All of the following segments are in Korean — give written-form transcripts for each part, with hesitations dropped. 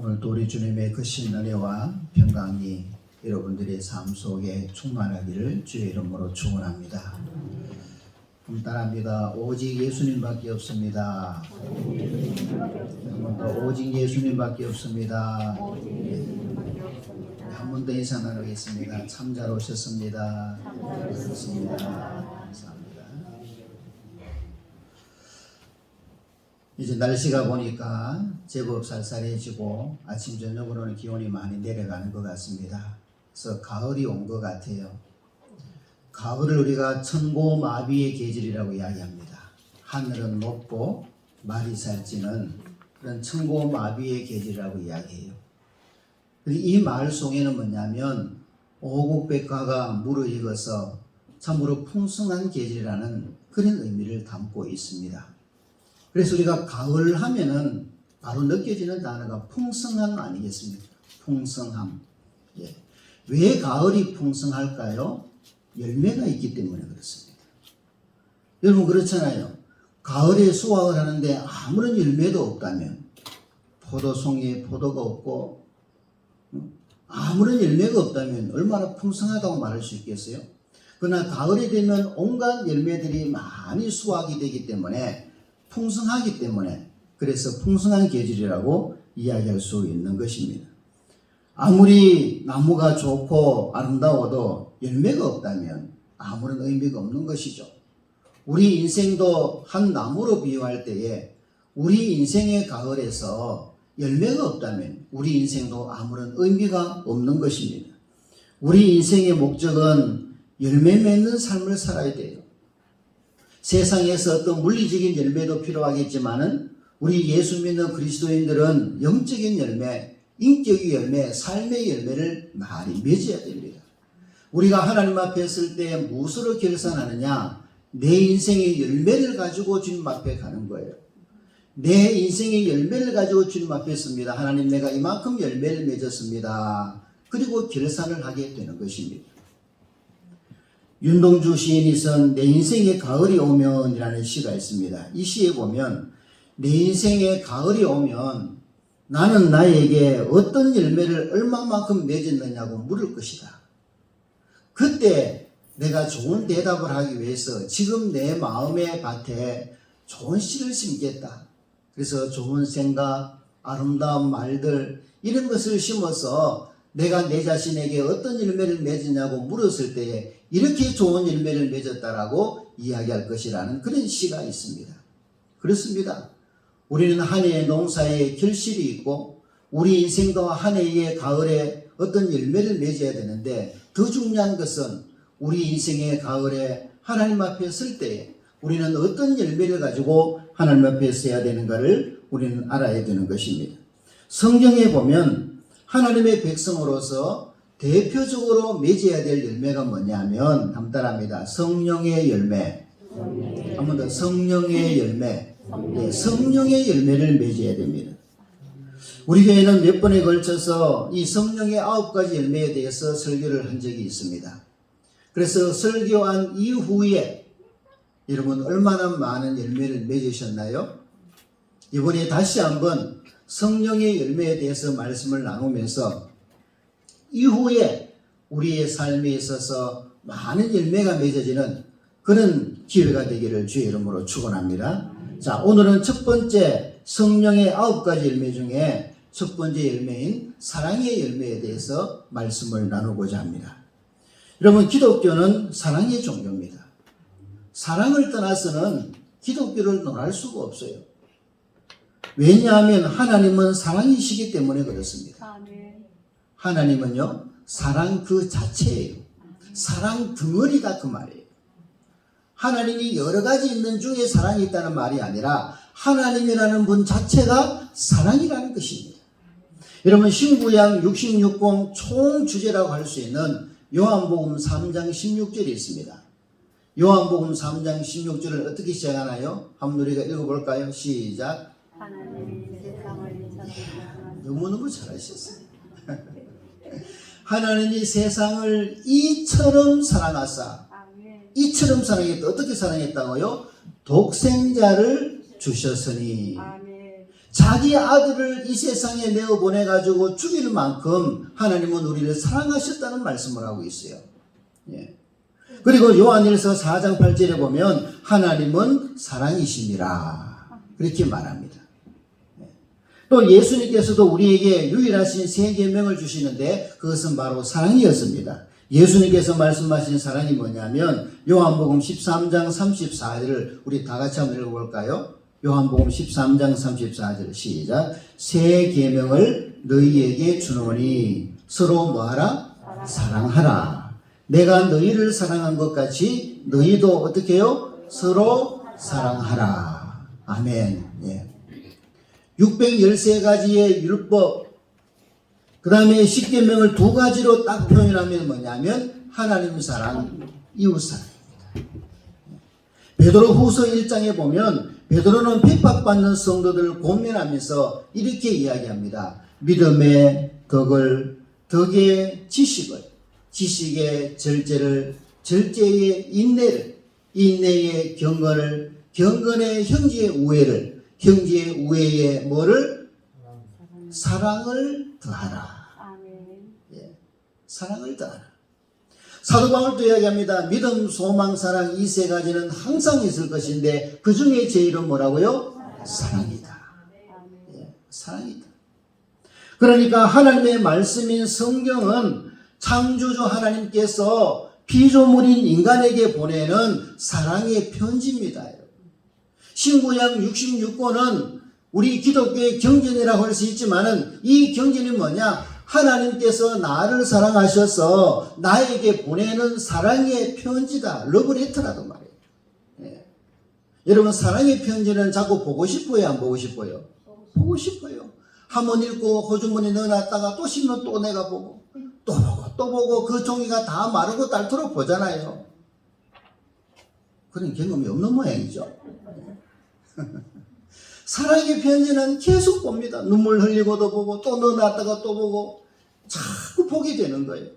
오늘도 우리 주님의 크신 은혜와 평강이 여러분들의 삶 속에 충만하기를 주의 이름으로 축원합니다. 따라합니다. 오직 예수님밖에 없습니다. 오직 예수님밖에 없습니다. 한 번 더 인사 나누겠습니다. 참 잘 오셨습니다. 감사합니다. 이제 날씨가 보니까 제법 쌀쌀해지고 아침 저녁으로는 기온이 많이 내려가는 것 같습니다. 그래서 가을이 온 것 같아요. 가을을 우리가 천고마비의 계절이라고 이야기합니다. 하늘은 높고 말이 살찌는 그런 천고마비의 계절이라고 이야기해요. 이 말 속에는 뭐냐면 오곡백과가 무르익어서 참으로 풍성한 계절이라는 그런 의미를 담고 있습니다. 그래서 우리가 가을 하면은 바로 느껴지는 단어가 풍성함 아니겠습니까? 풍성함. 예. 왜 가을이 풍성할까요? 열매가 있기 때문에 그렇습니다. 여러분 그렇잖아요. 가을에 수확을 하는데 아무런 열매도 없다면, 포도송이에 포도가 없고 아무런 열매가 없다면 얼마나 풍성하다고 말할 수 있겠어요? 그러나 가을이 되면 온갖 열매들이 많이 수확이 되기 때문에 풍성하기 때문에 그래서 풍성한 계절이라고 이야기할 수 있는 것입니다. 아무리 나무가 좋고 아름다워도 열매가 없다면 아무런 의미가 없는 것이죠. 우리 인생도 한 나무로 비유할 때에 우리 인생의 가을에서 열매가 없다면 우리 인생도 아무런 의미가 없는 것입니다. 우리 인생의 목적은 열매 맺는 삶을 살아야 돼요. 세상에서 어떤 물리적인 열매도 필요하겠지만은 우리 예수 믿는 그리스도인들은 영적인 열매, 인격의 열매, 삶의 열매를 많이 맺어야 됩니다. 우리가 하나님 앞에 설 때 무엇으로 결산하느냐? 내 인생의 열매를 가지고 주님 앞에 가는 거예요. 내 인생의 열매를 가지고 주님 앞에 섭니다. 하나님, 내가 이만큼 열매를 맺었습니다. 그리고 결산을 하게 되는 것입니다. 윤동주 시인이 쓴 내 인생의 가을이 오면 이라는 시가 있습니다. 이 시에 보면 내 인생의 가을이 오면 나는 나에게 어떤 열매를 얼마만큼 맺었느냐고 물을 것이다. 그때 내가 좋은 대답을 하기 위해서 지금 내 마음의 밭에 좋은 씨를 심겠다. 그래서 좋은 생각, 아름다운 말들 이런 것을 심어서 내가 내 자신에게 어떤 열매를 맺었냐고 물었을 때에 이렇게 좋은 열매를 맺었다라고 이야기할 것이라는 그런 시가 있습니다. 그렇습니다. 우리는 한 해의 농사에 결실이 있고 우리 인생도 한 해의 가을에 어떤 열매를 맺어야 되는데 더 중요한 것은 우리 인생의 가을에 하나님 앞에 설 때에 우리는 어떤 열매를 가지고 하나님 앞에 서야 되는가를 우리는 알아야 되는 것입니다. 성경에 보면 하나님의 백성으로서 대표적으로 맺어야 될 열매가 뭐냐면 담달합니다. 성령의 열매. 한 번 더 성령의 열매. 네, 성령의 열매를 맺어야 됩니다. 우리 교회는 몇 번에 걸쳐서 이 성령의 9가지 열매에 대해서 설교를 한 적이 있습니다. 그래서 설교한 이후에 여러분 얼마나 많은 열매를 맺으셨나요? 이번에 다시 한번 성령의 열매에 대해서 말씀을 나누면서 이후에 우리의 삶에 있어서 많은 열매가 맺어지는 그런 기회가 되기를 주의 이름으로 축원합니다. 자, 오늘은 첫 번째 성령의 9가지 열매 중에 첫 번째 열매인 사랑의 열매에 대해서 말씀을 나누고자 합니다. 여러분, 기독교는 사랑의 종교입니다. 사랑을 떠나서는 기독교를 논할 수가 없어요. 왜냐하면 하나님은 사랑이시기 때문에 그렇습니다. 하나님은요, 사랑 그 자체예요. 사랑 덩어리다 그 말이에요. 하나님이 여러 가지 있는 중에 사랑이 있다는 말이 아니라 하나님이라는 분 자체가 사랑이라는 것입니다. 여러분, 신구약 66권 총 주제라고 할 수 있는 요한복음 3장 16절이 있습니다. 요한복음 3장 16절을 어떻게 시작하나요? 한번 우리가 읽어볼까요? 시작. 하나님이 세상을 너무너무 잘하셨어요. 하나님이 세상을 이처럼 사랑하사. 이처럼 사랑했다. 어떻게 사랑했다고요? 독생자를 주셨으니. 자기 아들을 이 세상에 내어 보내가지고 죽일 만큼 하나님은 우리를 사랑하셨다는 말씀을 하고 있어요. 예. 그리고 요한일서 4장 8절에 보면 하나님은 사랑이십니다. 그렇게 말합니다. 또 예수님께서도 우리에게 유일하신 세 계명을 주시는데 그것은 바로 사랑이었습니다. 예수님께서 말씀하신 사랑이 뭐냐면 요한복음 13장 34절을 우리 다 같이 한번 읽어볼까요? 요한복음 13장 34절 시작. 새 계명을 너희에게 주노니 서로 뭐하라? 사랑하라. 내가 너희를 사랑한 것 같이 너희도 어떻게 해요? 서로 사랑하라. 아멘. 예. 613가지의 율법, 그 다음에 10계명을 두 가지로 딱 표현하면 뭐냐면 하나님 사랑, 이웃 사랑입니다. 베드로 후서 1장에 보면 베드로는 핍박받는 성도들을 권면하면서 이렇게 이야기합니다. 믿음의 덕을, 덕의 지식을, 지식의 절제를, 절제의 인내를, 인내의 경건을, 경건의 형제의 우애를, 형제의 우애에 뭐를? 사랑을 더하라. 예, 사랑을 더하라. 사도 바울도 이야기합니다. 믿음, 소망, 사랑 이 세 가지는 항상 있을 것인데 그 중에 제일은 뭐라고요? 사랑이다. 예, 사랑이다. 그러니까 하나님의 말씀인 성경은 창조주 하나님께서 피조물인 인간에게 보내는 사랑의 편지입니다. 신구약 66권은 우리 기독교의 경전이라고 할 수 있지만은 이 경전이 뭐냐? 하나님께서 나를 사랑하셔서 나에게 보내는 사랑의 편지다. 러브레터라도 말이에요. 예. 여러분 사랑의 편지는 자꾸 보고 싶어요? 안 보고 싶어요? 보고 싶어요. 한번 읽고 호주머니에 넣어놨다가 또 씹으면 또 내가 보고 또 보고 또 보고 그 종이가 다 마르고 닳도록 보잖아요. 그런 경험이 없는 모양이죠. 사랑의 편지는 계속 봅니다. 눈물 흘리고도 보고 또 넣어놨다가 또 보고 자꾸 보게 되는 거예요.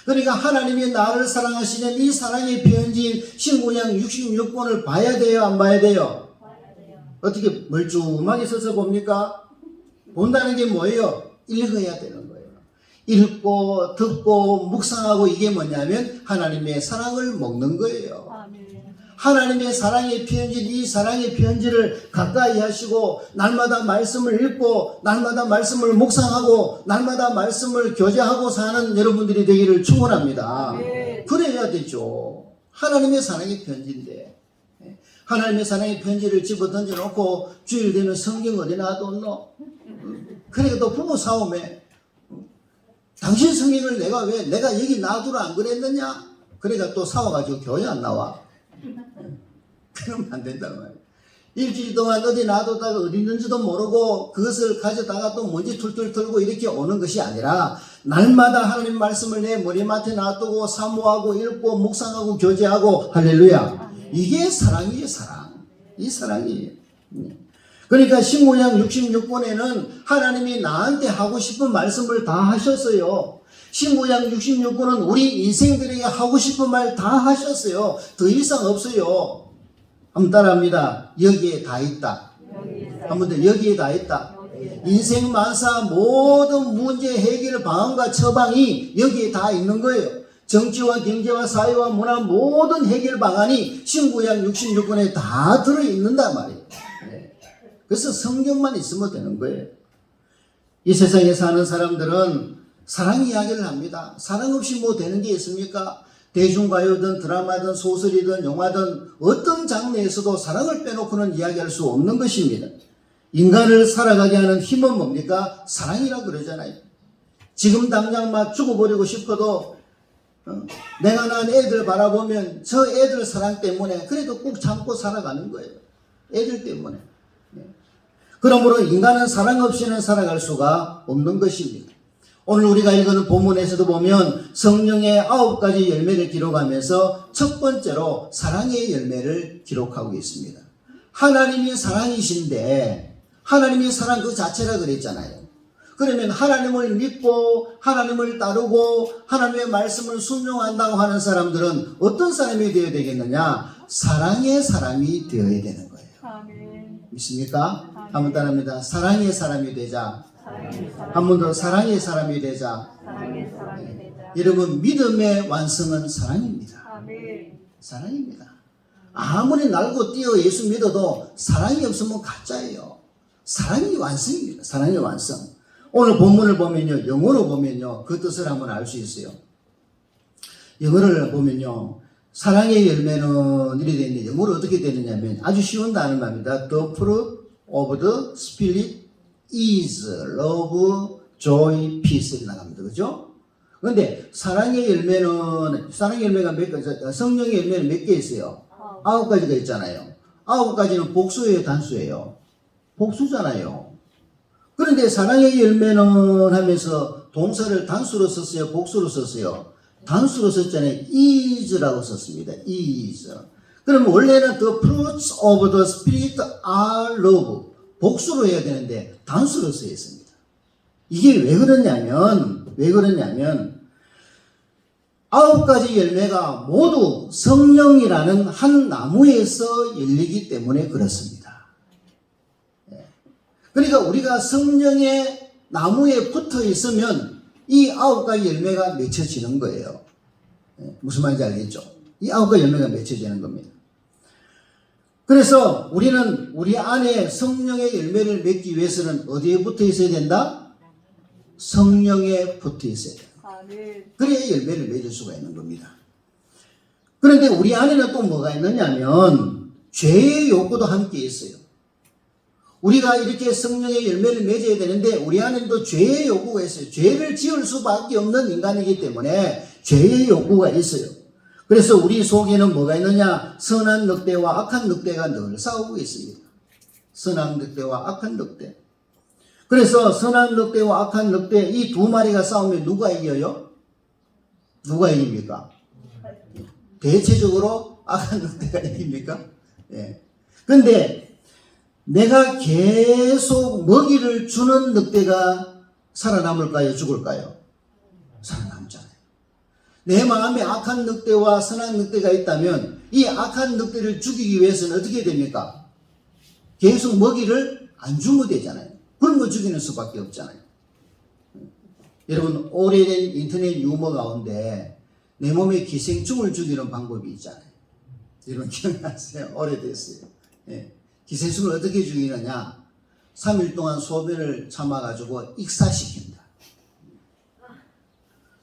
그러니까 하나님이 나를 사랑하시는 이 사랑의 편지인 신구약 66권을 봐야 돼요? 안 봐야 돼요? 어떻게 멀쩡하게 서서 봅니까? 본다는 게 뭐예요? 읽어야 되는 거예요. 읽고 듣고 묵상하고 이게 뭐냐면 하나님의 사랑을 먹는 거예요. 하나님의 사랑의 편지, 이 사랑의 편지를 가까이 하시고 날마다 말씀을 읽고 날마다 말씀을 묵상하고 날마다 말씀을 교제하고 사는 여러분들이 되기를 축원합니다. 그래야 되죠. 하나님의 사랑의 편지인데 하나님의 사랑의 편지를 집어 던져놓고 주일 되면 성경 어디 놔뒀노? 그러니까 또 부부 싸움에 당신 성경을 내가 여기 놔두라 안 그랬느냐? 그러니까 또 싸워가지고 교회 안 나와. 그러면 안 된단 말이에요. 일주일 동안 어디 놔뒀다가 어디 있는지도 모르고 그것을 가져다가 또 먼지 툴툴 털고 이렇게 오는 것이 아니라 날마다 하나님 말씀을 내 머리맡에 놔두고 사모하고 읽고 묵상하고 교제하고 할렐루야. 이게 사랑이에요. 사랑. 이 사랑이에요. 그러니까 신구약 66권에는 하나님이 나한테 하고 싶은 말씀을 다 하셨어요. 신구약 66권은 우리 인생들에게 하고 싶은 말 다 하셨어요. 더 이상 없어요. 한번 따라합니다. 여기에 다 있다. 한번 더 여기에 다 있다. 인생 만사 모든 문제 해결 방안과 처방이 여기에 다 있는 거예요. 정치와 경제와 사회와 문화 모든 해결 방안이 신구약 66권에 다 들어있는단 말이에요. 그래서 성경만 있으면 되는 거예요. 이 세상에 사는 사람들은 사랑 이야기를 합니다. 사랑 없이 뭐 되는 게 있습니까? 대중가요든 드라마든 소설이든 영화든 어떤 장르에서도 사랑을 빼놓고는 이야기할 수 없는 것입니다. 인간을 살아가게 하는 힘은 뭡니까? 사랑이라고 그러잖아요. 지금 당장 막 죽어버리고 싶어도 내가 낳은 애들 바라보면 저 애들 사랑 때문에 그래도 꾹 참고 살아가는 거예요. 애들 때문에. 그러므로 인간은 사랑 없이는 살아갈 수가 없는 것입니다. 오늘 우리가 읽은 본문에서도 보면 성령의 9가지 열매를 기록하면서 첫 번째로 사랑의 열매를 기록하고 있습니다. 하나님이 사랑이신데 하나님이 사랑 그 자체라 그랬잖아요. 그러면 하나님을 믿고 하나님을 따르고 하나님의 말씀을 순종한다고 하는 사람들은 어떤 사람이 되어야 되겠느냐? 사랑의 사람이 되어야 되는 거예요. 믿습니까? 한번 따라합니다. 사랑의 사람이 되자. 사랑의 사람, 한 번 더 사랑의 사람이 되자. 사랑의 사람이 되자. 여러분 믿음의 완성은 사랑입니다. 아멘. 사랑입니다. 아무리 날고 뛰어 예수 믿어도 사랑이 없으면 가짜예요. 사랑이 완성입니다. 사랑의 완성. 오늘 본문을 보면요, 영어로 보면요, 그 뜻을 한번 알 수 있어요. 영어를 보면요, 사랑의 열매는 이렇게 되어 있는데 영어로 어떻게 되느냐면 아주 쉬운 단어입니다. The fruit of the Spirit is love, joy, peace 이렇게 나갑니다. 그죠? 그런데 사랑의 열매는, 사랑의 열매가 몇 가지, 성령의 열매는 몇 개 있어요? 9가지가 있잖아요. 9가지는 복수예요, 단수예요? 복수잖아요. 그런데 사랑의 열매는 하면서 동사를 단수로 썼어요, 복수로 썼어요? 단수로 썼잖아요. is라고 썼습니다. is. 그럼 원래는 the fruits of the spirit are love. 복수로 해야 되는데 단수로 쓰여 있습니다. 이게 왜 그러냐면 9가지 열매가 모두 성령이라는 한 나무에서 열리기 때문에 그렇습니다. 그러니까 우리가 성령의 나무에 붙어 있으면 이 9가지 열매가 맺혀지는 거예요. 무슨 말인지 알겠죠? 이 9가지 열매가 맺혀지는 겁니다. 그래서 우리는 우리 안에 성령의 열매를 맺기 위해서는 어디에 붙어 있어야 된다? 성령에 붙어 있어야 된다. 아멘. 그래야 열매를 맺을 수가 있는 겁니다. 그런데 우리 안에는 또 뭐가 있느냐면 죄의 욕구도 함께 있어요. 우리가 이렇게 성령의 열매를 맺어야 되는데 우리 안에는 또 죄의 욕구가 있어요. 죄를 지을 수밖에 없는 인간이기 때문에 죄의 욕구가 있어요. 그래서 우리 속에는 뭐가 있느냐? 선한 늑대와 악한 늑대가 늘 싸우고 있습니다. 선한 늑대와 악한 늑대. 그래서 선한 늑대와 악한 늑대 이 두 마리가 싸우면 누가 이겨요? 누가 이깁니까? 대체적으로 악한 늑대가 이깁니까? 예. 근데 내가 계속 먹이를 주는 늑대가 살아남을까요? 죽을까요? 살아남잖아요. 내 마음에 악한 늑대와 선한 늑대가 있다면 이 악한 늑대를 죽이기 위해서는 어떻게 됩니까? 계속 먹이를 안 주면 되잖아요. 그런 거 죽이는 수밖에 없잖아요. 여러분 오래된 인터넷 유머 가운데 내 몸에 기생충을 죽이는 방법이 있잖아요. 여러분 기억나세요? 오래됐어요. 예. 기생충을 어떻게 죽이느냐? 3일 동안 소변을 참아가지고 익사시킨다.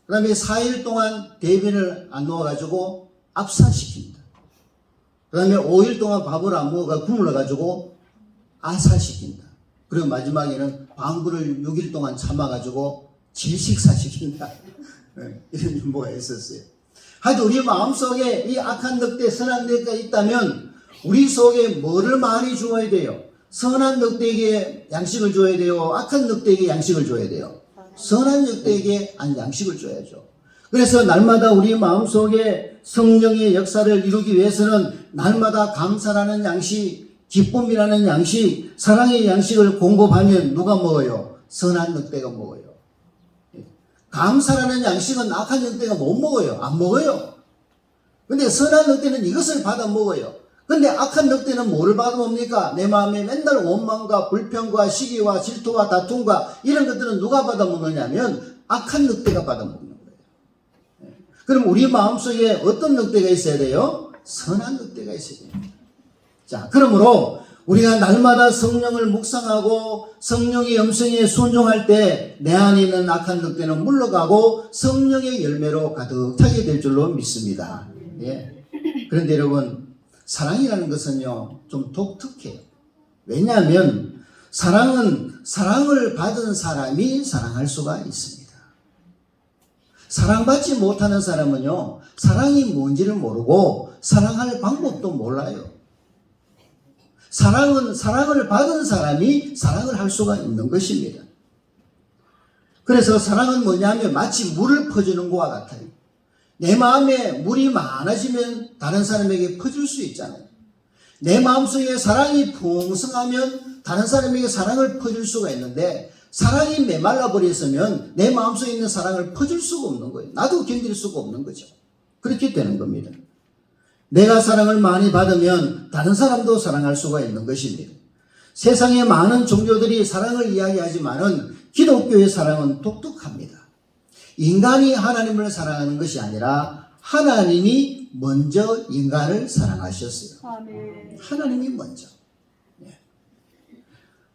그 다음에 4일 동안 대변을 안 넣어가지고 압사시킨다. 그 다음에 5일 동안 밥을 안 먹어가 굶어가지고 아사시킨다. 그리고 마지막에는 방구를 6일 동안 참아가지고 질식사시킨다. 이런 유머가 있었어요. 하여튼 우리 마음속에 이 악한 늑대, 선한 늑대가 있다면 우리 속에 뭐를 많이 주어야 돼요? 선한 늑대에게 양식을 줘야 돼요? 악한 늑대에게 양식을 줘야 돼요? 선한 늑대에게 양식을 줘야죠. 그래서 날마다 우리 마음속에 성령의 역사를 이루기 위해서는 날마다 감사라는 양식, 기쁨이라는 양식, 사랑의 양식을 공급하면 누가 먹어요? 선한 늑대가 먹어요. 감사라는 양식은 악한 늑대가 못 먹어요. 안 먹어요. 근데 선한 늑대는 이것을 받아 먹어요. 근데 악한 늑대는 뭐를 받아 먹습니까? 내 마음에 맨날 원망과 불평과 시기와 질투와 다툼과 이런 것들은 누가 받아 먹느냐면 악한 늑대가 받아 먹는 거예요. 그럼 우리 마음속에 어떤 늑대가 있어야 돼요? 선한 늑대가 있어야 됩니다. 자, 그러므로 우리가 날마다 성령을 묵상하고 성령의 음성에 순종할 때 내 안에 있는 악한 늑대는 물러가고 성령의 열매로 가득 차게 될 줄로 믿습니다. 예. 그런데 여러분, 사랑이라는 것은요, 좀 독특해요. 왜냐하면 사랑은 사랑을 받은 사람이 사랑할 수가 있습니다. 사랑받지 못하는 사람은요, 사랑이 뭔지를 모르고 사랑할 방법도 몰라요. 사랑은 사랑을 받은 사람이 사랑을 할 수가 있는 것입니다. 그래서 사랑은 뭐냐면 마치 물을 퍼주는 것과 같아요. 내 마음에 물이 많아지면 다른 사람에게 퍼줄 수 있잖아요. 내 마음속에 사랑이 풍성하면 다른 사람에게 사랑을 퍼줄 수가 있는데 사랑이 메말라 버렸으면 내 마음속에 있는 사랑을 퍼줄 수가 없는 거예요. 나도 견딜 수가 없는 거죠. 그렇게 되는 겁니다. 내가 사랑을 많이 받으면 다른 사람도 사랑할 수가 있는 것입니다. 세상의 많은 종교들이 사랑을 이야기하지만은 기독교의 사랑은 독특합니다. 인간이 하나님을 사랑하는 것이 아니라 하나님이 먼저 인간을 사랑하셨어요. 아멘. 하나님이 먼저.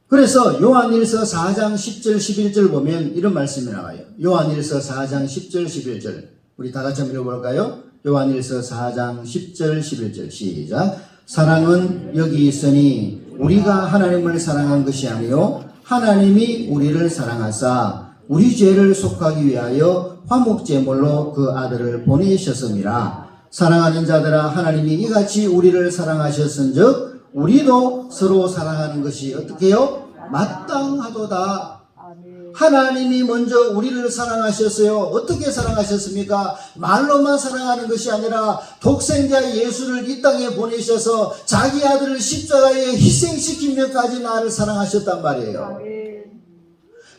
그래서 요한일서 4장 10절 11절 보면 이런 말씀이 나와요. 요한일서 4장 10절 11절 우리 다 같이 한번 읽어볼까요? 요한일서 4장 10절 11절 시작. 사랑은 여기 있으니 우리가 하나님을 사랑한 것이 아니요 하나님이 우리를 사랑하사 우리 죄를 속하기 위하여 화목제물로 그 아들을 보내셨음이라. 사랑하는 자들아 하나님이 이같이 우리를 사랑하셨은즉 우리도 서로 사랑하는 것이 어떻게 해요? 마땅하도다. 아멘. 하나님이 먼저 우리를 사랑하셨어요. 어떻게 사랑하셨습니까? 말로만 사랑하는 것이 아니라 독생자 예수를 이 땅에 보내셔서 자기 아들을 십자가에 희생시키면까지 나를 사랑하셨단 말이에요. 아멘.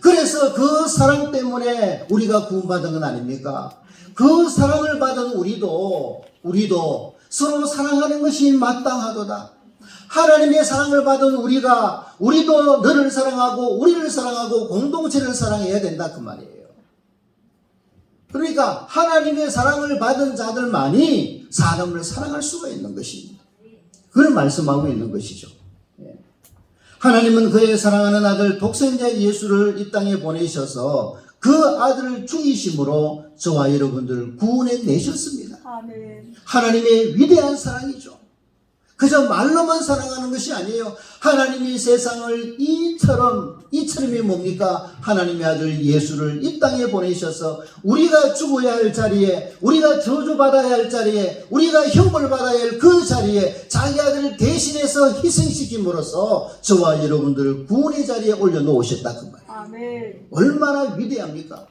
그래서 그 사랑 때문에 우리가 구원받은 건 아닙니까? 그 사랑을 받은 우리도 서로 사랑하는 것이 마땅하도다. 하나님의 사랑을 받은 우리도 너를 사랑하고 우리를 사랑하고 공동체를 사랑해야 된다 그 말이에요. 그러니까 하나님의 사랑을 받은 자들만이 사람을 사랑할 수가 있는 것입니다. 그걸 말씀하고 있는 것이죠. 하나님은 그의 사랑하는 아들 독생자 예수를 이 땅에 보내셔서 그 아들을 죽이심으로 저와 여러분들을 구원해 내셨습니다. 아멘. 하나님의 위대한 사랑이죠. 그저 말로만 사랑하는 것이 아니에요. 하나님이 세상을 이처럼이 뭡니까? 하나님의 아들 예수를 이 땅에 보내셔서 우리가 죽어야 할 자리에, 우리가 저주받아야 할 자리에, 우리가 형벌 받아야 할 그 자리에 자기 아들을 대신해서 희생시킴으로써 저와 여러분들을 구원의 자리에 올려놓으셨다 그 말이에요. 아멘. 얼마나 위대합니까?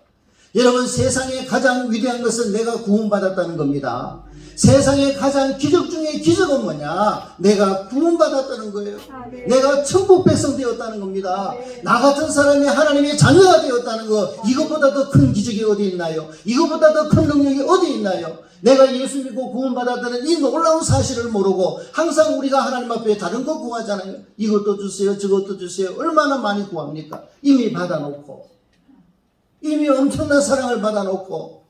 여러분, 세상에 가장 위대한 것은 내가 구원받았다는 겁니다. 세상의 가장 기적 중에 기적은 뭐냐? 내가 구원받았다는 거예요. 아멘. 내가 천국 백성 되었다는 겁니다. 네. 나 같은 사람이 하나님의 자녀가 되었다는 거, 이것보다 더 큰 기적이 어디 있나요? 이것보다 더 큰 능력이 어디 있나요? 내가 예수 믿고 구원받았다는 이 놀라운 사실을 모르고 항상 우리가 하나님 앞에 다른 거 구하잖아요. 이것도 주세요, 저것도 주세요. 얼마나 많이 구합니까? 이미 받아놓고, 이미 엄청난 사랑을 받아놓고,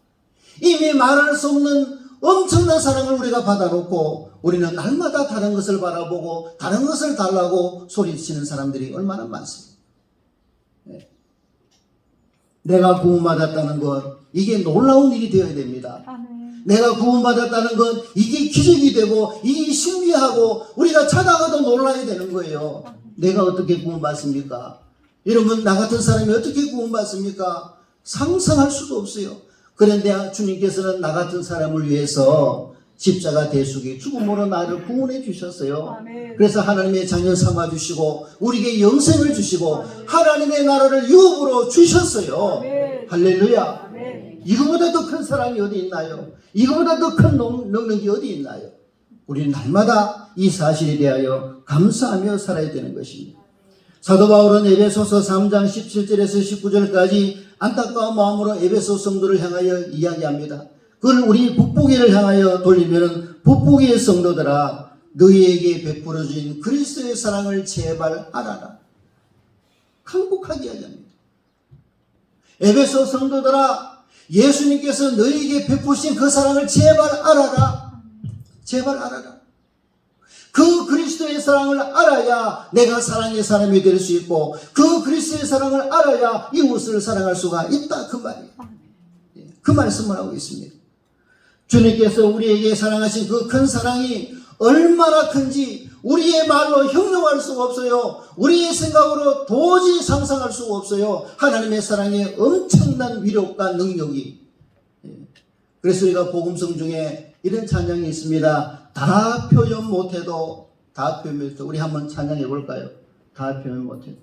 이미 말할 수 없는 엄청난 사랑을 우리가 받아놓고 우리는 날마다 다른 것을 바라보고 다른 것을 달라고 소리치는 사람들이 얼마나 많습니다. 내가 구원받았다는 것, 이게 놀라운 일이 되어야 됩니다. 아멘. 내가 구원받았다는 건 이게 기적이 되고 이게 신비하고 우리가 찾아가도 놀라야 되는 거예요. 내가 어떻게 구원받습니까? 여러분, 나 같은 사람이 어떻게 구원받습니까? 상상할 수도 없어요. 그런데 주님께서는 나 같은 사람을 위해서 십자가 대속의 죽음으로 나를 구원해 주셨어요. 아멘. 그래서 하나님의 자녀 삼아 주시고 우리에게 영생을 주시고 아멘. 하나님의 나라를 유업으로 주셨어요. 아멘. 할렐루야. 아멘. 이거보다 더 큰 사랑이 어디 있나요? 이거보다 더 큰 능력이 어디 있나요? 우리는 날마다 이 사실에 대하여 감사하며 살아야 되는 것입니다. 사도 바울은 에베소서 3장 17절에서 19절까지 안타까운 마음으로 에베소 성도를 향하여 이야기합니다. 그걸 우리 북부교를 향하여 돌리면 북부교의 성도들아 너희에게 베풀어 주신 그리스도의 사랑을 제발 알아라. 강곡하게 이야기합니다. 에베소 성도들아 예수님께서 너희에게 베푸신 그 사랑을 제발 알아라. 제발 알아라. 그 그리스도의 사랑을 알아야 내가 사랑의 사람이 될 수 있고 그 그리스도의 사랑을 알아야 이웃을 사랑할 수가 있다 그 말이에요. 그 말씀을 하고 있습니다. 주님께서 우리에게 사랑하신 그 큰 사랑이 얼마나 큰지 우리의 말로 형용할 수가 없어요. 우리의 생각으로 도저히 상상할 수가 없어요. 하나님의 사랑의 엄청난 위력과 능력이. 그래서 우리가 복음성 중에 이런 찬양이 있습니다. 다 표현 못해도 우리 한번 찬양해 볼까요? 다 표현 못해도.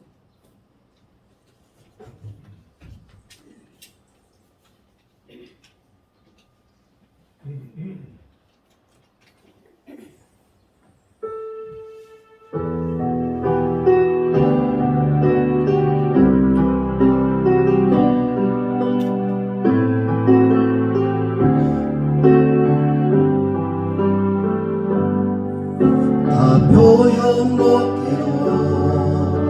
표현 못해도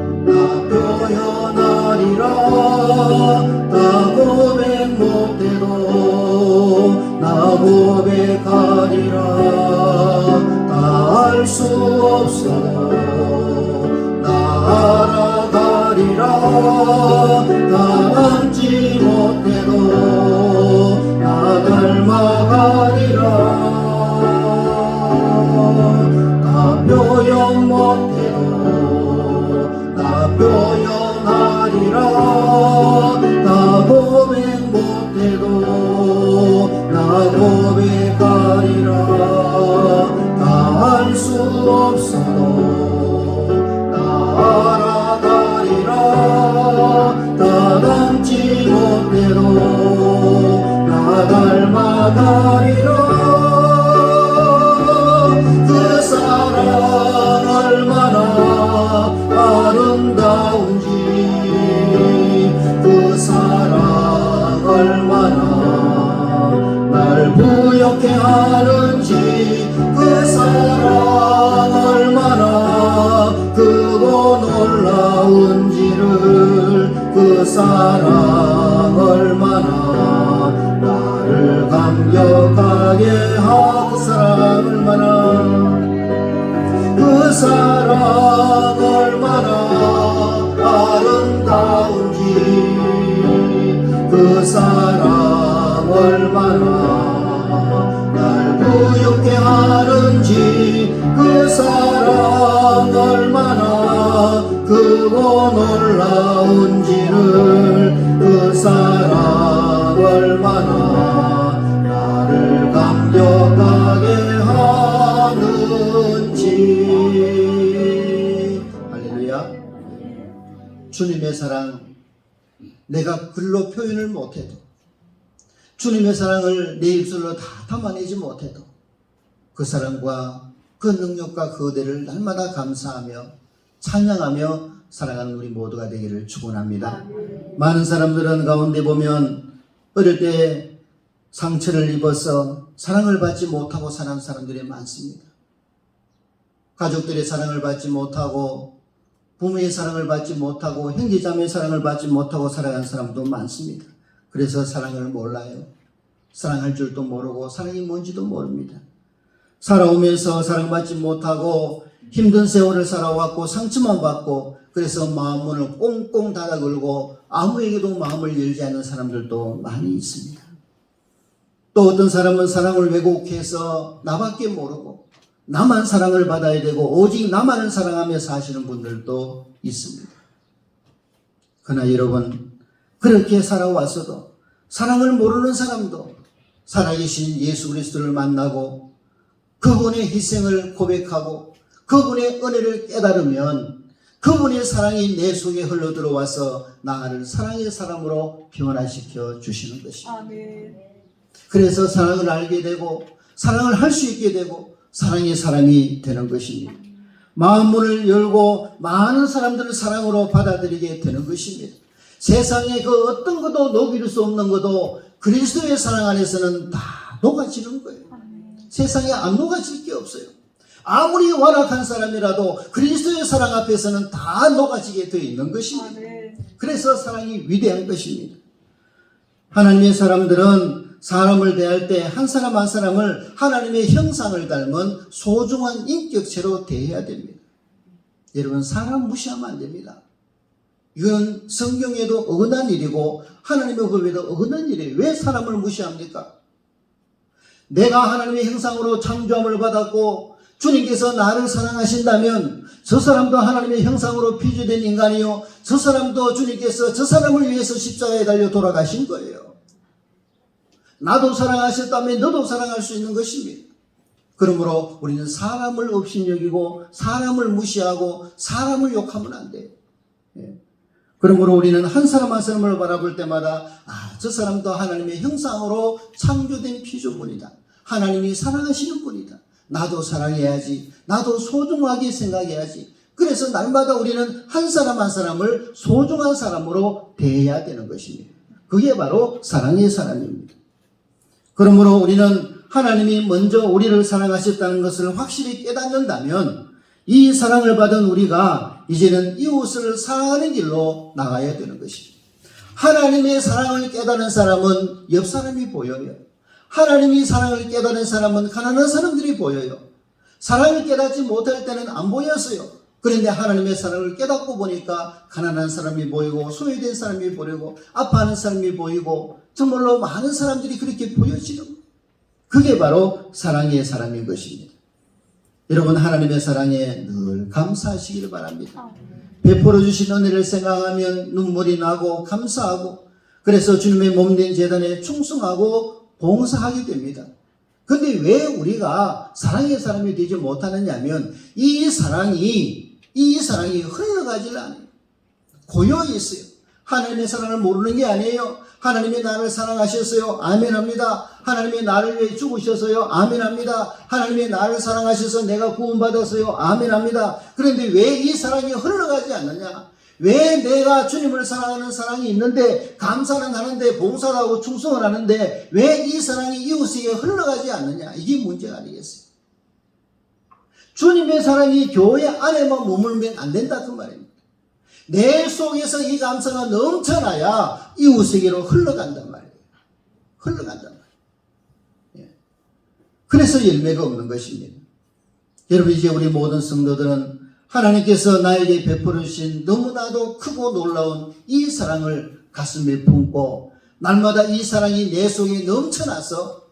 나 닮지 못해도 나 닮아가리라. 나 표현 못해도 나 표현하리라. 나 고백 못해도 나 고백하리라. 다 할 수 없어도 나 알아가리라. 다 닮지 못해도 나 닮아가리라. 그 사랑 얼마나 아름다운지, 그 사랑 얼마나 날 부엽게 하는지, 그 사랑 얼마나 크고 놀라운지를, 그 사랑 얼마나 나를 감격하게 하, 그 사랑 얼마나, 그 사랑 얼마나 아름다운지, 그 사랑 얼마나 날 부엽게 하는지, 그 사랑 얼마나 크고 놀라운지를, 그 사랑 얼마나 나를 감격하게 하는지. 할렐루야. 주님의 사랑, 내가 글로 표현을 못해도, 주님의 사랑을 내 입술로 다 담아내지 못해도 그 사랑과 그 능력과 그 은혜를 날마다 감사하며 찬양하며 살아가는 우리 모두가 되기를 축원합니다. 많은 사람들은 가운데 보면 어릴 때 상처를 입어서 사랑을 받지 못하고 살아가는 사람들이 많습니다. 가족들의 사랑을 받지 못하고 부모의 사랑을 받지 못하고 형제자매의 사랑을 받지 못하고 살아가는 사람도 많습니다. 그래서 사랑을 몰라요. 사랑할 줄도 모르고 사랑이 뭔지도 모릅니다. 살아오면서 사랑받지 못하고 힘든 세월을 살아왔고 상처만 받고, 그래서 마음 문을 꽁꽁 닫아 걸고 아무에게도 마음을 열지 않는 사람들도 많이 있습니다. 또 어떤 사람은 사랑을 왜곡해서 나밖에 모르고 나만 사랑을 받아야 되고 오직 나만을 사랑하며 사시는 분들도 있습니다. 그러나 여러분, 그렇게 살아왔어도 사랑을 모르는 사람도 살아계신 예수 그리스도를 만나고 그분의 희생을 고백하고 그분의 은혜를 깨달으면 그분의 사랑이 내 속에 흘러 들어와서 나를 사랑의 사람으로 변화시켜 주시는 것입니다. 그래서 사랑을 알게 되고 사랑을 할 수 있게 되고 사랑의 사람이 되는 것입니다. 마음문을 열고 많은 사람들을 사랑으로 받아들이게 되는 것입니다. 세상에 그 어떤 것도 녹일 수 없는 것도 그리스도의 사랑 안에서는 다 녹아지는 거예요. 세상에 안 녹아질 게 없어요. 아무리 완악한 사람이라도 그리스도의 사랑 앞에서는 다 녹아지게 되어 있는 것입니다. 그래서 사랑이 위대한 것입니다. 하나님의 사람들은 사람을 대할 때 한 사람 한 사람을 하나님의 형상을 닮은 소중한 인격체로 대해야 됩니다. 여러분, 사람 무시하면 안 됩니다. 이건 성경에도 어긋난 일이고 하나님의 법에도 어긋난 일이에요. 왜 사람을 무시합니까? 내가 하나님의 형상으로 창조함을 받았고 주님께서 나를 사랑하신다면 저 사람도 하나님의 형상으로 피조된 인간이요, 저 사람도 주님께서 저 사람을 위해서 십자가에 달려 돌아가신 거예요. 나도 사랑하셨다면 너도 사랑할 수 있는 것입니다. 그러므로 우리는 사람을 업신여기고 사람을 무시하고 사람을 욕하면 안 돼요. 그러므로 우리는 한 사람 한 사람을 바라볼 때마다 저 사람도 하나님의 형상으로 창조된 피조물이다. 하나님이 사랑하시는 분이다. 나도 사랑해야지. 나도 소중하게 생각해야지. 그래서 날마다 우리는 한 사람 한 사람을 소중한 사람으로 대해야 되는 것입니다. 그게 바로 사랑의 사람입니다. 그러므로 우리는 하나님이 먼저 우리를 사랑하셨다는 것을 확실히 깨닫는다면 이 사랑을 받은 우리가 이제는 이웃을 사랑하는 길로 나가야 되는 것입니다. 하나님의 사랑을 깨달은 사람은 옆 사람이 보여요. 하나님이 사랑을 깨달은 사람은 가난한 사람들이 보여요. 사랑을 깨닫지 못할 때는 안 보였어요. 그런데 하나님의 사랑을 깨닫고 보니까 가난한 사람이 보이고 소외된 사람이 보이고 아파하는 사람이 보이고 정말로 많은 사람들이 그렇게 보여지는 거예요. 그게 바로 사랑의 사람인 것입니다. 여러분, 하나님의 사랑에 늘 감사하시기를 바랍니다. 베풀어 주신 은혜를 생각하면 눈물이 나고 감사하고, 그래서 주님의 몸된 제단에 충성하고 봉사하게 됩니다. 근데 왜 우리가 사랑의 사람이 되지 못하느냐면 이 사랑이 흘러가질 않아요. 고요히 있어요. 하나님의 사랑을 모르는 게 아니에요. 하나님이 나를 사랑하셨어요. 아멘합니다. 하나님이 나를 위해 죽으셨어요. 아멘합니다. 하나님이 나를 사랑하셔서 내가 구원받았어요. 아멘합니다. 그런데 왜 이 사랑이 흘러가지 않느냐? 왜 내가 주님을 사랑하는 사랑이 있는데 감사는 하는데 봉사를 하고 충성을 하는데 왜 이 사랑이 이웃에게 흘러가지 않느냐? 이게 문제가 아니겠어요? 주님의 사랑이 교회 안에만 머물면 안 된다 그 말입니다. 내 속에서 이 감사가 넘쳐나야 이웃에게로 흘러간단 말이에요. 흘러간단 말이에요. 그래서 열매가 없는 것입니다. 여러분, 이제 우리 모든 성도들은 하나님께서 나에게 베풀어 주신 너무나도 크고 놀라운 이 사랑을 가슴에 품고 날마다 이 사랑이 내 속에 넘쳐나서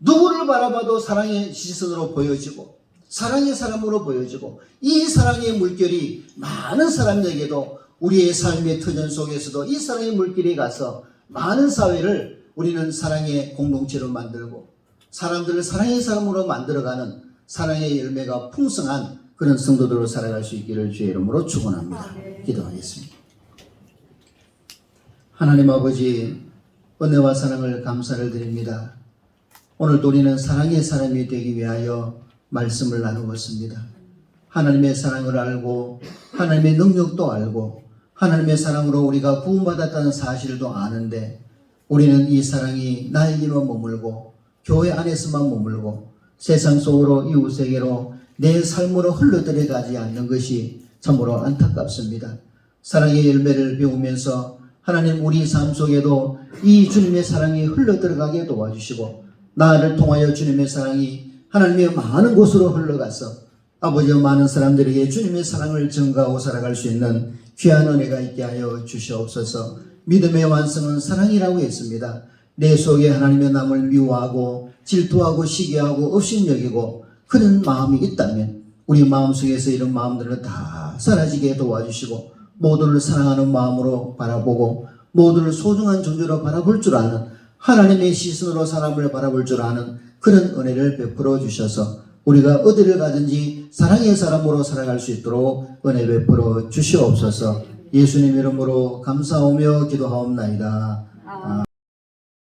누구를 바라봐도 사랑의 시선으로 보여지고 사랑의 사람으로 보여지고 이 사랑의 물결이 많은 사람에게도 우리의 삶의 터전 속에서도 이 사랑의 물결이 가서 많은 사회를 우리는 사랑의 공동체로 만들고 사람들을 사랑의 사람으로 만들어가는 사랑의 열매가 풍성한 그런 성도들로 살아갈 수 있기를 주의 이름으로 축원합니다. 기도하겠습니다. 하나님 아버지, 은혜와 사랑을 감사를 드립니다. 오늘도 우리는 사랑의 사람이 되기 위하여 말씀을 나누었습니다. 하나님의 사랑을 알고 하나님의 능력도 알고 하나님의 사랑으로 우리가 구원받았다는 사실도 아는데 우리는 이 사랑이 나에게만 머물고 교회 안에서만 머물고 세상 속으로 이웃에게로 내 삶으로 흘러들어가지 않는 것이 참으로 안타깝습니다. 사랑의 열매를 배우면서 하나님 우리 삶 속에도 이 주님의 사랑이 흘러들어가게 도와주시고 나를 통하여 주님의 사랑이 하나님의 많은 곳으로 흘러가서 아버지와 많은 사람들에게 주님의 사랑을 전가하고 살아갈 수 있는 귀한 은혜가 있게 하여 주시옵소서. 믿음의 완성은 사랑이라고 했습니다. 내 속에 하나님의 남을 미워하고 질투하고 시기하고 업신여기고 그런 마음이 있다면 우리 마음속에서 이런 마음들을 다 사라지게 도와주시고 모두를 사랑하는 마음으로 바라보고 모두를 소중한 존재로 바라볼 줄 아는 하나님의 시선으로 사람을 바라볼 줄 아는 그런 은혜를 베풀어 주셔서 우리가 어디를 가든지 사랑의 사람으로 살아갈 수 있도록 은혜 베풀어 주시옵소서. 예수님 이름으로 감사하며 기도하옵나이다.